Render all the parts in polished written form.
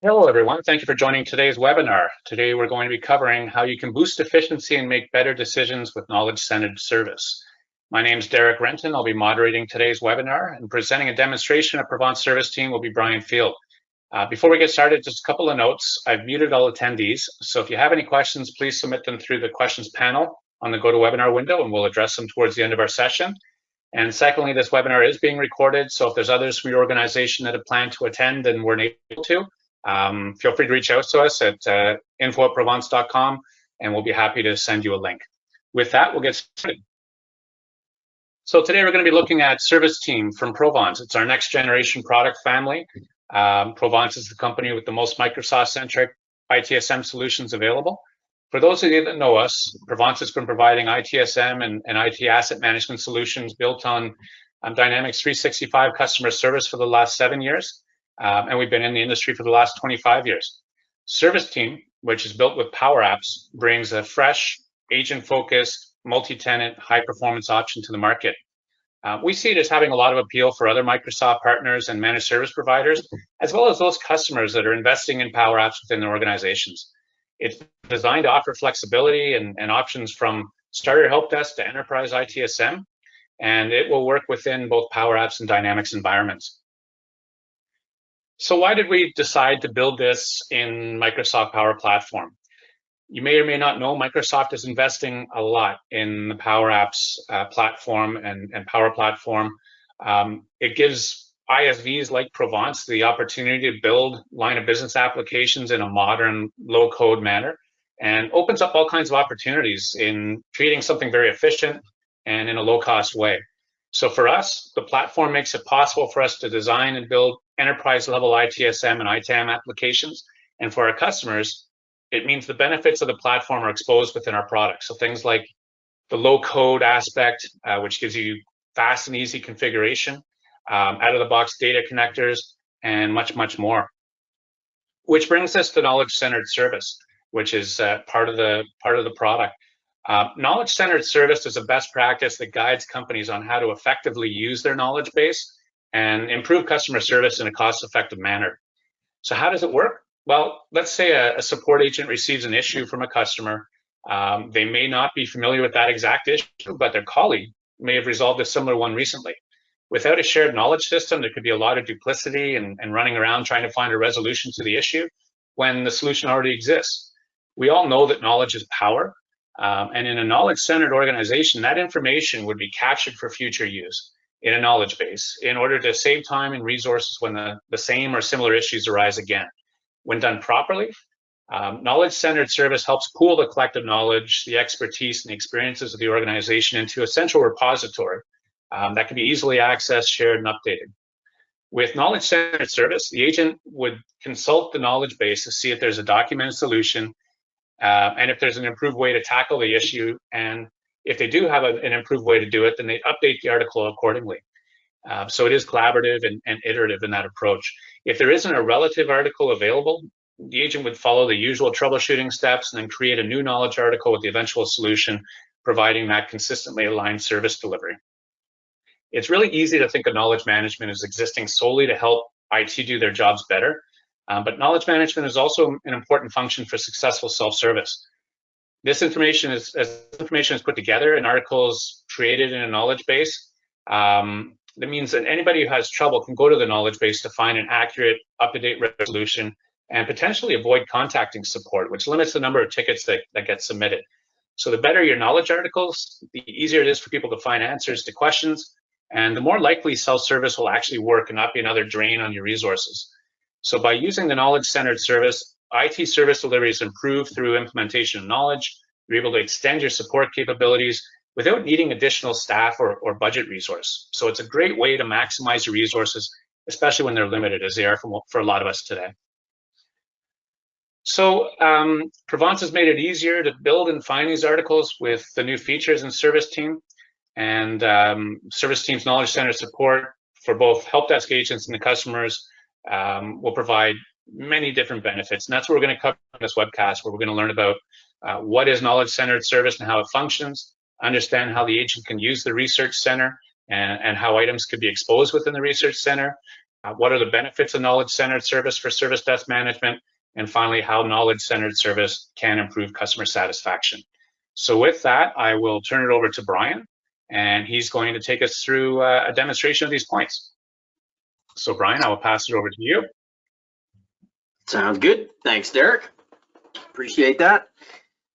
Hello, everyone. Thank you for joining today's webinar. Today, we're going to be covering how you can boost efficiency and make better decisions with knowledge-centered service. My name is Derek Renton. I'll be moderating today's webinar, and presenting a demonstration of Provance ServiceTeam will be Brian Field. Before we get started, just a couple of notes. I've muted all attendees, so if you have any questions, please submit them through the questions panel on the GoToWebinar window, and we'll address them towards the end of our session. And secondly, this webinar is being recorded, so if there's others from your organization that have planned to attend and weren't able to, feel free to reach out to us at info@provance.com, and we'll be happy to send you a link. With that, we'll get started. So today we're going to be looking at ServiceTeam from Provance. It's our next generation product family. Provance is the company with the most Microsoft-centric ITSM solutions available. For those of you that know us, Provance has been providing ITSM and IT asset management solutions built on Dynamics 365 customer service for the last 7 years. And we've been in the industry for the last 25 years. ServiceTeam, which is built with Power Apps, brings a fresh, agent-focused, multi-tenant, high-performance option to the market. We see it as having a lot of appeal for other Microsoft partners and managed service providers, as well as those customers that are investing in Power Apps within their organizations. It's designed to offer flexibility and options from starter help desk to enterprise ITSM, and it will work within both Power Apps and Dynamics environments. So why did we decide to build this in Microsoft Power Platform? You may or may not know Microsoft is investing a lot in the Power Apps platform and Power Platform. It gives ISVs like Provance the opportunity to build line of business applications in a modern, low-code manner, and opens up all kinds of opportunities in creating something very efficient and in a low-cost way. So for us, the platform makes it possible for us to design and build enterprise-level ITSM and ITAM applications. And for our customers, it means the benefits of the platform are exposed within our products. So things like the low-code aspect, which gives you fast and easy configuration, out-of-the-box data connectors, and much, much more. Which brings us to knowledge-centered service, which is part of the product. Knowledge-centered service is a best practice that guides companies on how to effectively use their knowledge base and improve customer service in a cost-effective manner. So how does it work? Well, let's say a support agent receives an issue from a customer. They may not be familiar with that exact issue, but their colleague may have resolved a similar one recently. Without a shared knowledge system, there could be a lot of duplicity and running around trying to find a resolution to the issue when the solution already exists. We all know that knowledge is power. And in a knowledge-centered organization, that information would be captured for future use in a knowledge base in order to save time and resources when the same or similar issues arise again. When done properly, knowledge-centered service helps pool the collective knowledge, the expertise, and the experiences of the organization into a central repository that can be easily accessed, shared, and updated. With knowledge-centered service, the agent would consult the knowledge base to see if there's a documented solution, and if there's an improved way to tackle the issue, and if they do have an improved way to do it, then they update the article accordingly. So it is collaborative and iterative in that approach. If there isn't a relative article available, the agent would follow the usual troubleshooting steps and then create a new knowledge article with the eventual solution, providing that consistently aligned service delivery. It's really easy to think of knowledge management as existing solely to help IT do their jobs better. But knowledge management is also an important function for successful self-service. This information is put together in articles created in a knowledge base. That means that anybody who has trouble can go to the knowledge base to find an accurate, up-to-date resolution and potentially avoid contacting support, which limits the number of tickets that get submitted. So the better your knowledge articles, the easier it is for people to find answers to questions, and the more likely self-service will actually work and not be another drain on your resources. So by using the knowledge-centered service, IT service delivery is improved through implementation of knowledge. You're able to extend your support capabilities without needing additional staff or budget resource. So it's a great way to maximize your resources, especially when they're limited, as they are for a lot of us today. So Provance has made it easier to build and find these articles with the new features in ServiceTeam, and ServiceTeam's Knowledge Center support for both help desk agents and the customers will provide many different benefits. And that's what we're going to cover in this webcast, where we're going to learn about what is knowledge-centered service and how it functions, understand how the agent can use the research center and how items could be exposed within the research center, what are the benefits of knowledge-centered service for service desk management, and finally, how knowledge-centered service can improve customer satisfaction. So with that, I will turn it over to Brian, and he's going to take us through a demonstration of these points. So Brian, I will pass it over to you. Sounds good. Thanks, Derek. Appreciate that.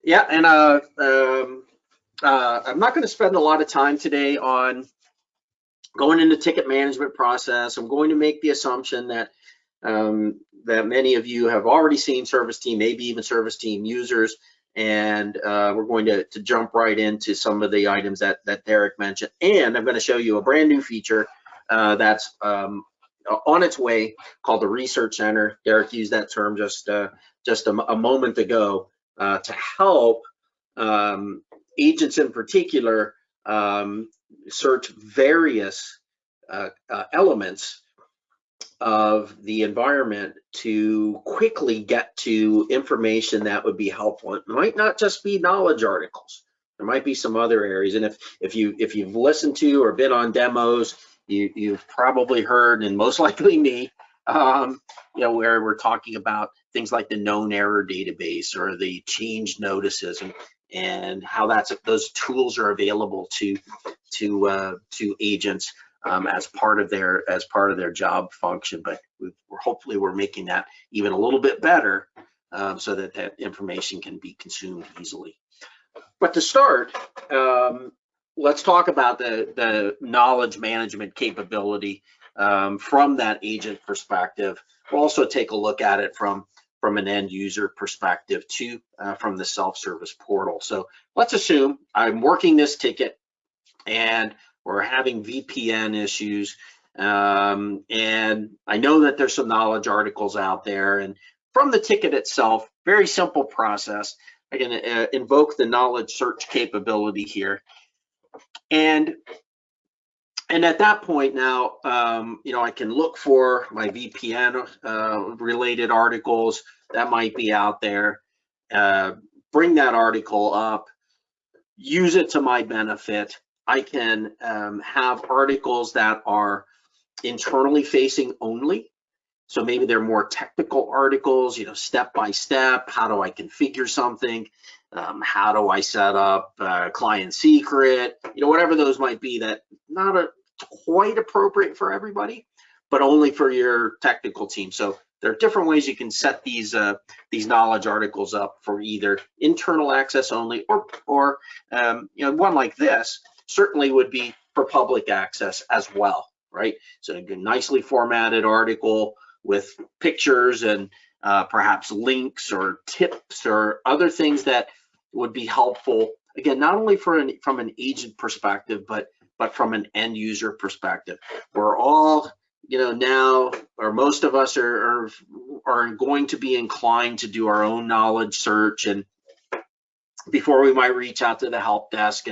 Yeah, and I'm not going to spend a lot of time today on going into ticket management process. I'm going to make the assumption that that many of you have already seen ServiceTeam, maybe even ServiceTeam users, and we're going to jump right into some of the items that Derek mentioned. And I'm going to show you a brand new feature that's on its way, called the Research Center. Derek used that term just a moment ago to help agents in particular search various elements of the environment to quickly get to information that would be helpful. It might not just be knowledge articles. There might be some other areas. And if you've listened to or been on demos, you've probably heard, and most likely me, where we're talking about things like the known error database or the change notices, and how those tools are available to agents as part of their job function. But hopefully we're making that even a little bit better so that information can be consumed easily. But to start, let's talk about the knowledge management capability from that agent perspective. We'll also take a look at it from an end user perspective too, from the self-service portal. So let's assume I'm working this ticket and we're having VPN issues, and I know that there's some knowledge articles out there. And from the ticket itself, very simple process. I can invoke the knowledge search capability here. And at that point now, I can look for my VPN related articles that might be out there, bring that article up, use it to my benefit. I can have articles that are internally facing only. So maybe they're more technical articles, step by step. How do I configure something? How do I set up client secret? Whatever those might be, that not quite appropriate for everybody, but only for your technical team. So there are different ways you can set these knowledge articles up for either internal access only, or one like this certainly would be for public access as well, right? So a nicely formatted article with pictures and perhaps links or tips or other things that would be helpful, again, not only from an agent perspective, but from an end user perspective. We're all, now, or most of us are going to be inclined to do our own knowledge search, and before we might reach out to the help desk,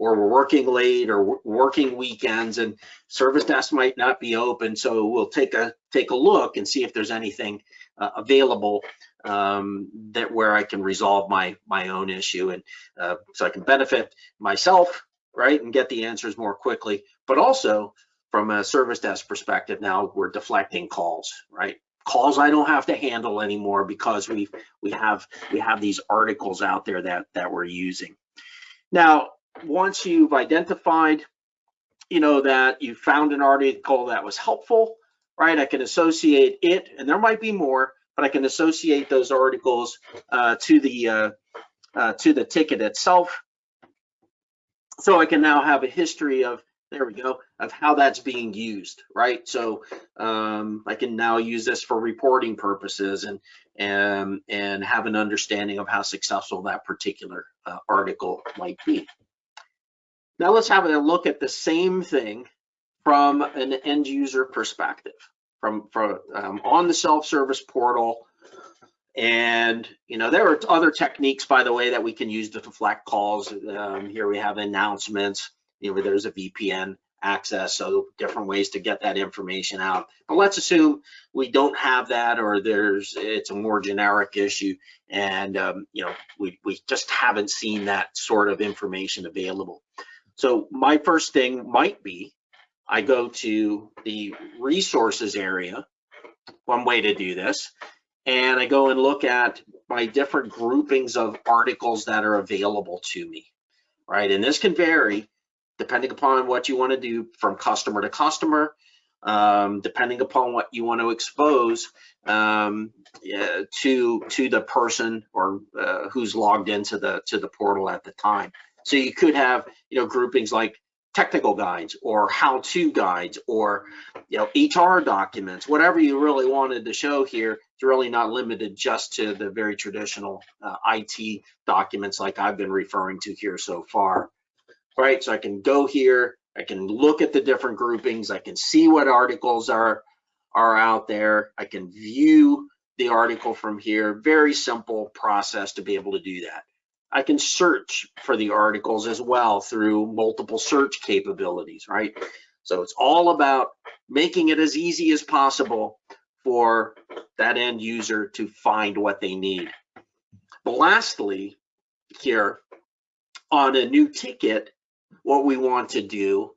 or we're working late or working weekends, and service desk might not be open. So we'll take a look and see if there's anything available where I can resolve my own issue, and so I can benefit myself, right, and get the answers more quickly. But also from a service desk perspective, now we're deflecting calls, right? Calls I don't have to handle anymore because we have these articles out there that we're using. Now, once you've identified, that you found an article that was helpful, right? I can associate it, and there might be more, but I can associate those articles to the ticket itself. So I can now have a history of, there we go, of how that's being used, right? So I can now use this for reporting purposes and have an understanding of how successful that particular article might be. Now let's have a look at the same thing from an end user perspective, from on the self-service portal. And there are other techniques, by the way, that we can use to deflect calls. Here we have announcements. There's a VPN access, so different ways to get that information out. But let's assume we don't have that, or it's a more generic issue, and we just haven't seen that sort of information available. So my first thing might be, I go to the resources area, one way to do this, and I go and look at my different groupings of articles that are available to me, right? And this can vary depending upon what you want to do from customer to customer, depending upon what you want to expose to the person or who's logged into the portal at the time. So you could have, you know, groupings like technical guides or how-to guides or, you know, HR documents, whatever you really wanted to show here. It's really not limited just to the very traditional IT documents like I've been referring to here so far, right? So I can go here, I can look at the different groupings, I can see what articles are out there, I can view the article from here. Very simple process to be able to do that. I can search for the articles as well through multiple search capabilities, right? So it's all about making it as easy as possible for that end user to find what they need. But lastly, here on a new ticket, what we want to do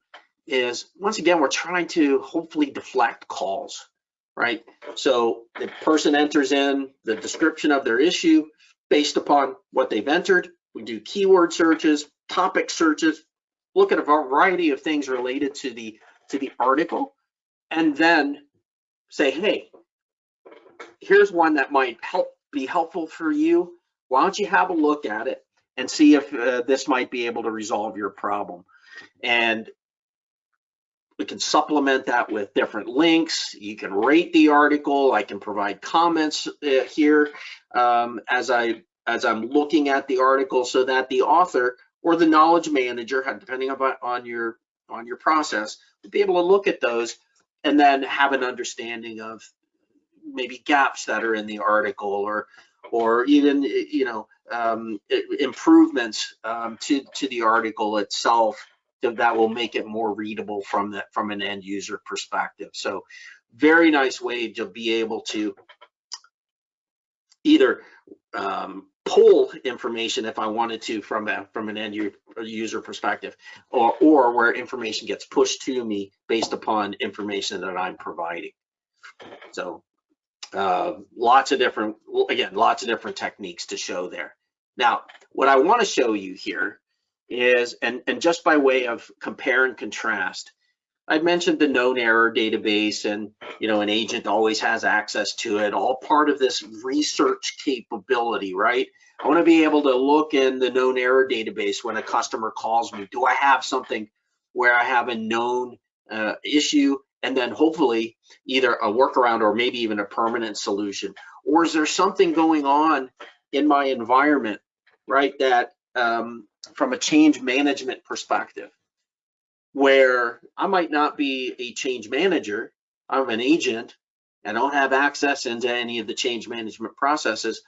is, once again, we're trying to hopefully deflect calls, right? So the person enters in the description of their issue. Based upon what they've entered, we do keyword searches, topic searches, look at a variety of things related to the article, and then say, hey, here's one that might be helpful for you. Why don't you have a look at it and see if this might be able to resolve your problem? And we can supplement that with different links. You can rate the article. I can provide comments here as I'm looking at the article, so that the author or the knowledge manager, depending on your process, will be able to look at those and then have an understanding of maybe gaps that are in the article, or even, you know, improvements to the article itself that will make it more readable from an end user perspective. So very nice way to be able to either pull information if I wanted to from an end user perspective, or where information gets pushed to me based upon information that I'm providing. So lots of different techniques to show there. Now, what I want to show you here is, and just by way of compare and contrast, I mentioned the known error database, and, you know, an agent always has access to it, all part of this research capability, right? I want to be able to look in the known error database when a customer calls me. Do I have something where I have a known issue, and then hopefully either a workaround or maybe even a permanent solution? Or is there something going on in my environment, right, that from a change management perspective, where I might not be a change manager, I'm an agent, I don't have access into any of the change management processes,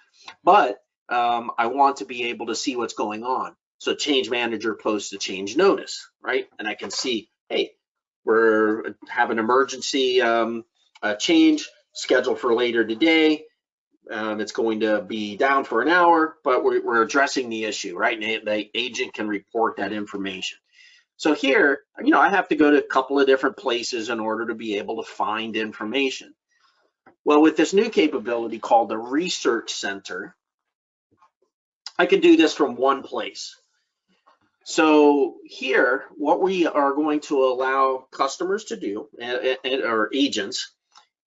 but I want to be able to see what's going on. So change manager posts a change notice, right? And I can see, hey, we're having an emergency change scheduled for later today. It's going to be down for an hour, but we're addressing the issue, right? And the agent can report that information. So here, you know, I have to go to a couple of different places in order to be able to find information. Well, with this new capability called the Research Center, I can do this from one place. So here, what we are going to allow customers to do, or agents,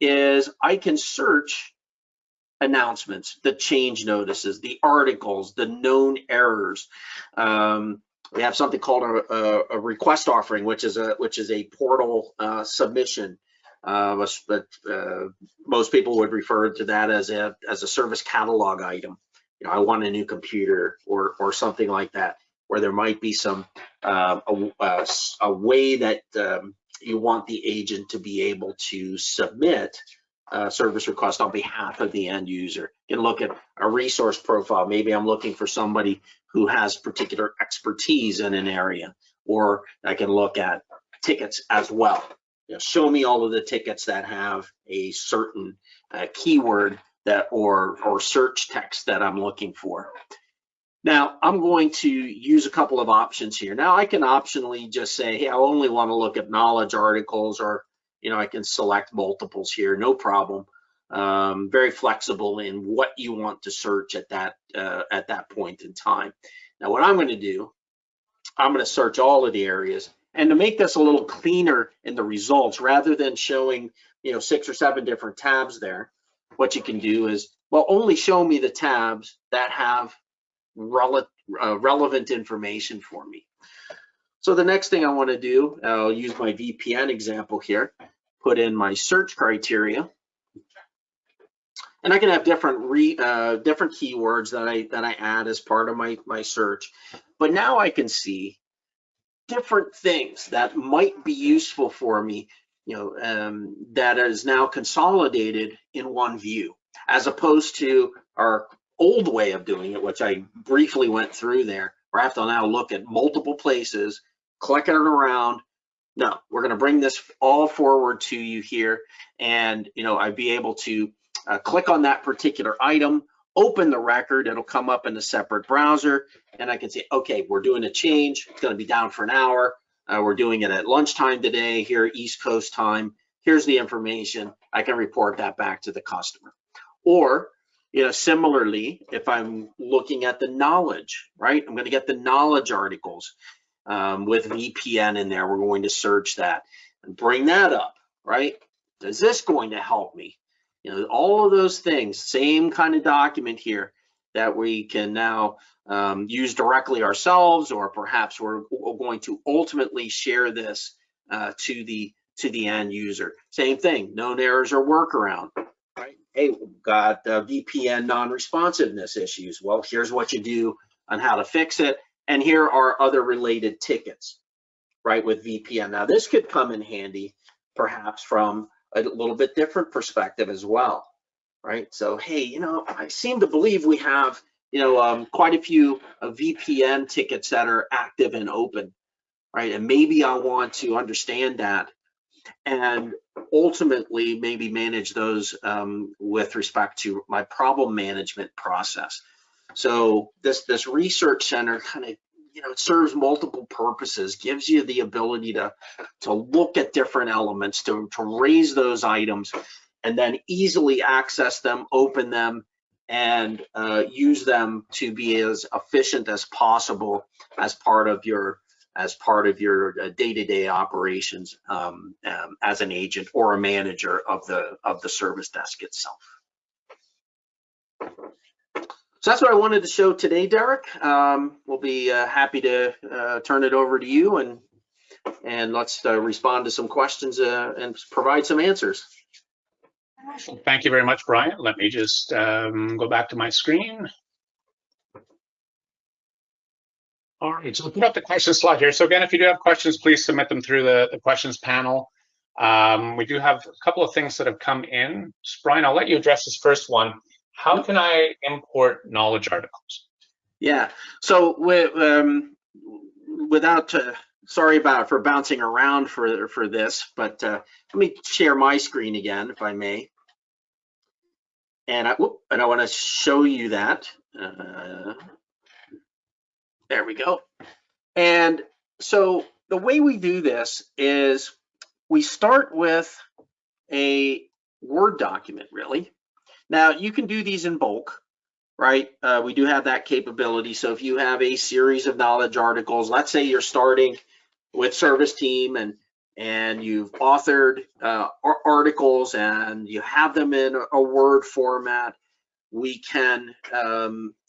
is I can search announcements, the change notices, the articles, the known errors. We have something called a request offering, which is a portal submission. But most people would refer to that as a service catalog item. You know, I want a new computer or something like that, where there might be some a way that you want the agent to be able to submit a service request on behalf of the end user. You can look at a resource profile. Maybe I'm looking for somebody who has particular expertise in an area, or I can look at tickets as well. You know, show me all of the tickets that have a certain keyword that or search text that I'm looking for. Now I'm going to use a couple of options here. Now I can optionally just say, hey, I only want to look at knowledge articles, or I can select multiples here, no problem. Very flexible in what you want to search at that point in time. Now what I'm going to do, I'm going to search all of the areas, and to make this a little cleaner in the results, rather than showing 6 or 7 different tabs there, what you can do is, well, only show me the tabs that have relevant information for me. So the next thing I want to do, I'll use my VPN example here, put in my search criteria, and I can have different keywords that I add as part of my search. But now I can see different things that might be useful for me, that is now consolidated in one view, as opposed to our old way of doing it, which I briefly went through there, where I have to now look at multiple places, clicking it around. No, we're going to bring this all forward to you here, and I'd be able to click on that particular item, open the record, it'll come up in a separate browser, and I can say, okay, we're doing a change, it's going to be down for an hour, we're doing it at lunchtime today, here East Coast time, here's the information, I can report that back to the customer. Or similarly, if I'm looking at the knowledge, right, I'm going to get the knowledge articles with VPN in there. We're going to search that and bring that up, right? Is this going to help me? All of those things, same kind of document here that we can now use directly ourselves, or perhaps we're going to ultimately share this to the end user. Same thing, known errors or workaround. Right? Hey, we've got VPN non-responsiveness issues. Well, here's what you do on how to fix it, and here are other related tickets, right, with VPN. Now, this could come in handy, perhaps from a little bit different perspective as well, right? So, hey, I seem to believe we have, quite a few VPN tickets that are active and open, right? And maybe I want to understand that, and ultimately maybe manage those with respect to my problem management process. So this research center kind of, it serves multiple purposes, gives you the ability to look at different elements, to raise those items, and then easily access them, open them, and use them to be as efficient as possible as part of your day-to-day operations as an agent or a manager of the service desk itself. So that's what I wanted to show today, Derek. We'll be happy to turn it over to you, and let's respond to some questions and provide some answers. Thank you very much, Brian. Let me just go back to my screen. All right, so we'll put up the questions slide here. So again, if you do have questions, please submit them through the questions panel. We do have a couple of things that have come in. So Brian, I'll let you address this first one. How can I import knowledge articles? Yeah, so sorry for bouncing around for this, but let me share my screen again, if I may. And I want to show you that. There we go. And so the way we do this is we start with a Word document, really. Now, you can do these in bulk, right? We do have that capability. So if you have a series of knowledge articles, let's say you're starting with ServiceTeam and you've authored articles and you have them in a Word format, we can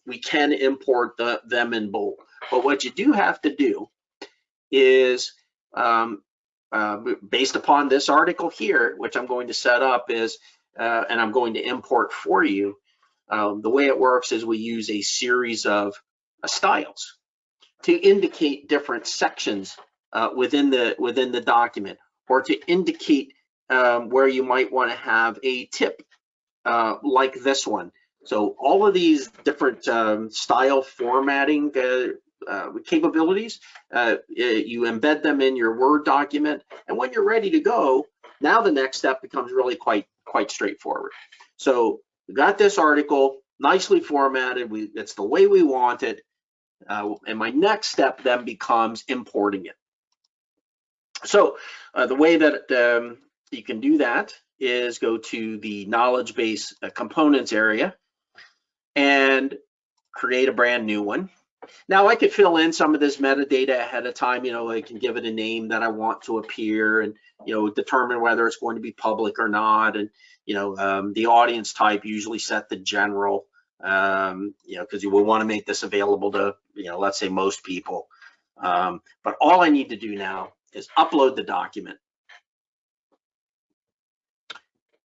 import them in bulk. But what you do have to do is, based upon this article here, which I'm going to set up is, and I'm going to import for you, the way it works is we use a series of styles to indicate different sections within the document, or to indicate where you might want to have a tip like this one. So all of these different style formatting capabilities, you embed them in your Word document, and when you're ready to go, now the next step becomes really quite straightforward. So we got this article nicely formatted, it's the way we want it. And my next step then becomes importing it. So the way that you can do that is go to the knowledge base components area and create a brand new one. Now I could fill in some of this metadata ahead of time. I can give it a name that I want to appear, and determine whether it's going to be public or not, and the audience type, usually set the general, because you will want to make this available to let's say most people. But all I need to do now is upload the document,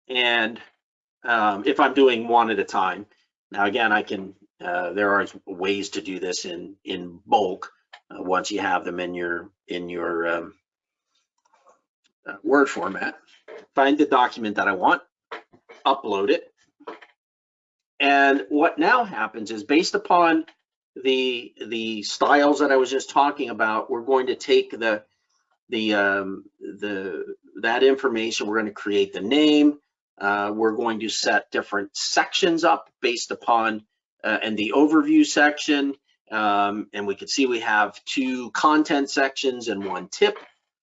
and if I'm doing one at a time. Now again, I can there are ways to do this in bulk once you have them in your Word format. Find the document that I want, upload it, and what now happens is, based upon the styles that I was just talking about, we're going to take that information. We're going to create the name. We're going to set different sections up based upon and the overview section, and we can see we have 2 content sections and 1 tip,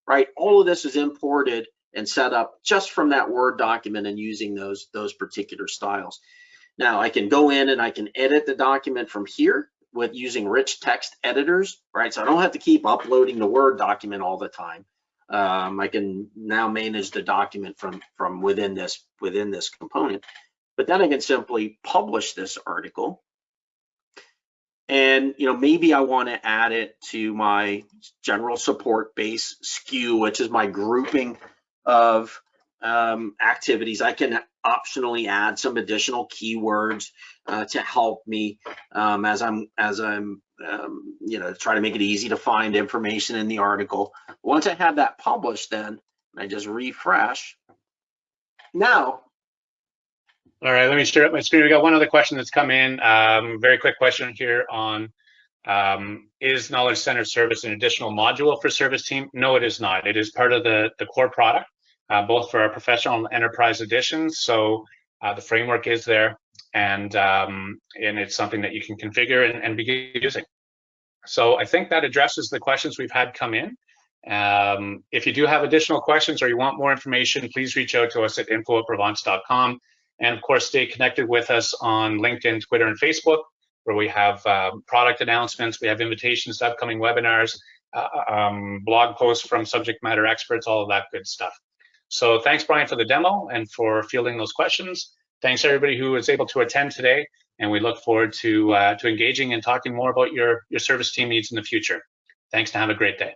right? All of this is imported and set up just from that Word document and using those particular styles. Now I can go in and I can edit the document from here with using rich text editors, right? So I don't have to keep uploading the Word document all the time. I can now manage the document from within this component. But then I can simply publish this article, and maybe I want to add it to my general support base SKU, which is my grouping of activities. I can optionally add some additional keywords to help me as I'm try to make it easy to find information in the article. Once I have that published, then I just refresh. Now, all right, let me share up my screen. We got one other question that's come in. Very quick question here on is Knowledge Centered Service an additional module for ServiceTeam? No, it is not. It is part of the core product, both for our professional and enterprise editions. So the framework is there, and it's something that you can configure and begin using. So I think that addresses the questions we've had come in. If you do have additional questions or you want more information, please reach out to us at info@provance.com. And of course, stay connected with us on LinkedIn, Twitter, and Facebook, where we have product announcements, we have invitations to upcoming webinars, blog posts from subject matter experts, all of that good stuff. So thanks, Brian, for the demo and for fielding those questions. Thanks everybody who was able to attend today, and we look forward to engaging and talking more about your service team needs in the future. Thanks, and have a great day.